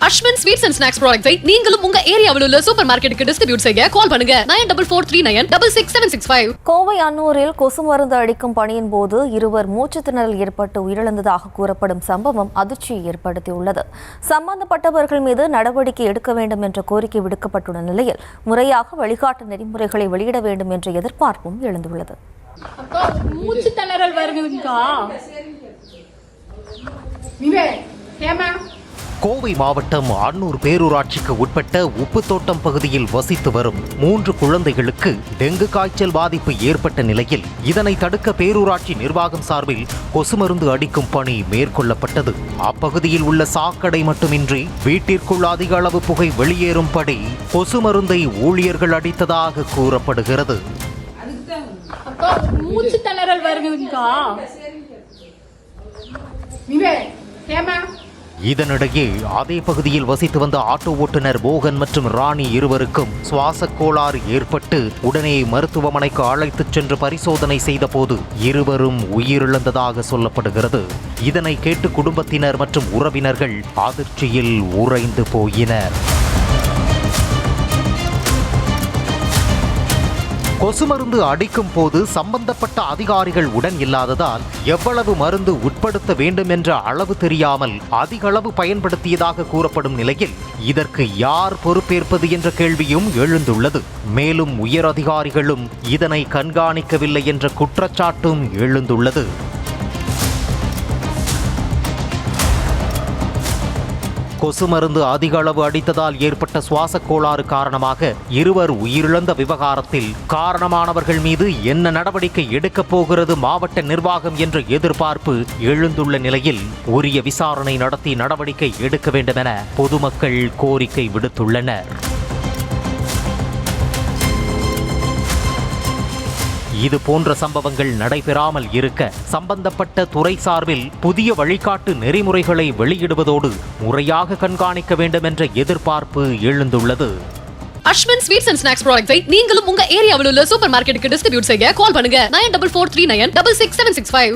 Ashwin sweets and snacks ப்ராடக்ட்ஸை நீங்களும் உங்க ஏரியாவில் உள்ள சூப்பர் மார்க்கெட்டுக்கு டிஸ்ட்ரிபியூட் செய்ய கால் பண்ணுங்க 9443966765. கோவை அன்னூரில் கொசு மருந்து அடிக்கும் பணியின் போது இருவர் மூச்சுத்திணறல் ஏற்பட்டு உயிரிழந்ததாக கூறப்படும் சம்பவம் அதிர்ச்சியை ஏற்படுத்தியுள்ளது. சம்பந்தப்பட்டவர்கள் மீது நடவடிக்கை எடுக்க வேண்டும் என்ற கோரிக்கை விடுக்கப்பட்டுள்ள நிலையில் முறையாக வழிகாட்டு நெறிமுறைகளை வெளியிட வேண்டும் என்ற எதிர்பார்ப்பும் எழுந்துள்ளது. மூச்சு திணறல் வருதுங்கா. கோவை மாவட்டம் அன்னூர் பேரூராட்சிக்கு உட்பட்ட உப்புத்தோட்டம் பகுதியில் வசித்து வரும் 3 குழந்தைகளுக்கு டெங்கு காய்ச்சல் பாதிப்பு ஏற்பட்ட நிலையில் இதனை தடுக்க பேரூராட்சி நிர்வாகம் சார்பில் கொசு மருந்து அடிக்கும் பணி மேற்கொள்ளப்பட்டது. அப்பகுதியில் உள்ள சாக்கடை மட்டுமின்றி வீட்டிற்குள் அதிக அளவு புகை வெளியேறும்படி கொசு மருந்தை ஊழியர்கள் அடித்ததாக கூறப்படுகிறது. மூச்சு திணறல் வருதுங்கா. இதனிடையே அதே பகுதியில் வசித்து வந்த ஆட்டோ ஓட்டுநர் மோகன் மற்றும் ராணி இருவருக்கும் சுவாச கோளாறு ஏற்பட்டு உடனே மருத்துவமனைக்கு அழைத்துச் சென்று பரிசோதனை செய்தபோது இருவரும் உயிரிழந்ததாக சொல்லப்படுகிறது. இதனை கேட்டு குடும்பத்தினர் மற்றும் உறவினர்கள் அதிர்ச்சியில் உறைந்து போயினர். கொசு மருந்து அடிக்கும் போது சம்பந்தப்பட்ட அதிகாரிகள் உடன் இல்லாததால் எவ்வளவு மருந்து உட்படுத்த வேண்டும் என்ற அளவு தெரியாமல் அதிக அளவு பயன்படுத்தியதாக கூறப்படும் நிலையில் இதற்கு யார் பொறுப்பேற்பது என்ற கேள்வியும் எழுந்துள்ளது. மேலும் உயர் அதிகாரிகளும் இதனை கண்காணிக்கவில்லை என்ற குற்றச்சாட்டும் எழுந்துள்ளது. கொசு மருந்து அதிக அளவு அடித்ததால் ஏற்பட்ட சுவாச கோளாறு காரணமாக இருவர் உயிரிழந்த விவகாரத்தில் காரணமானவர்கள் மீது என்ன நடவடிக்கை எடுக்கப் போகிறது மாவட்ட நிர்வாகம் என்ற எதிர்பார்ப்பு எழுந்துள்ள நிலையில் உரிய விசாரணை நடத்தி நடவடிக்கை எடுக்க வேண்டும் என பொதுமக்கள் கோரிக்கை விடுத்துள்ளனர். இது போன்ற சம்பவங்கள் நடைபெறாமல் இருக்க சம்பந்தப்பட்ட துறை சார்பில் புதிய வழிகாட்டு நெறிமுறைகளை வெளியிடுவதோடு முறையாக கண்காணிக்க வேண்டும் என்ற எதிர்பார்ப்பு எழுந்துள்ளது. அஸ்வின் ஸ்வீட்ஸ் அண்ட் ஸ்நாக்ஸ் ப்ராடக்ட்ஸை நீங்களும் உங்க ஏரியாவில் உள்ள சூப்பர் மார்க்கெட்டுக்கு டிஸ்ட்ரிபியூட் செய்ய கால் பண்ணுங்க 9443966765.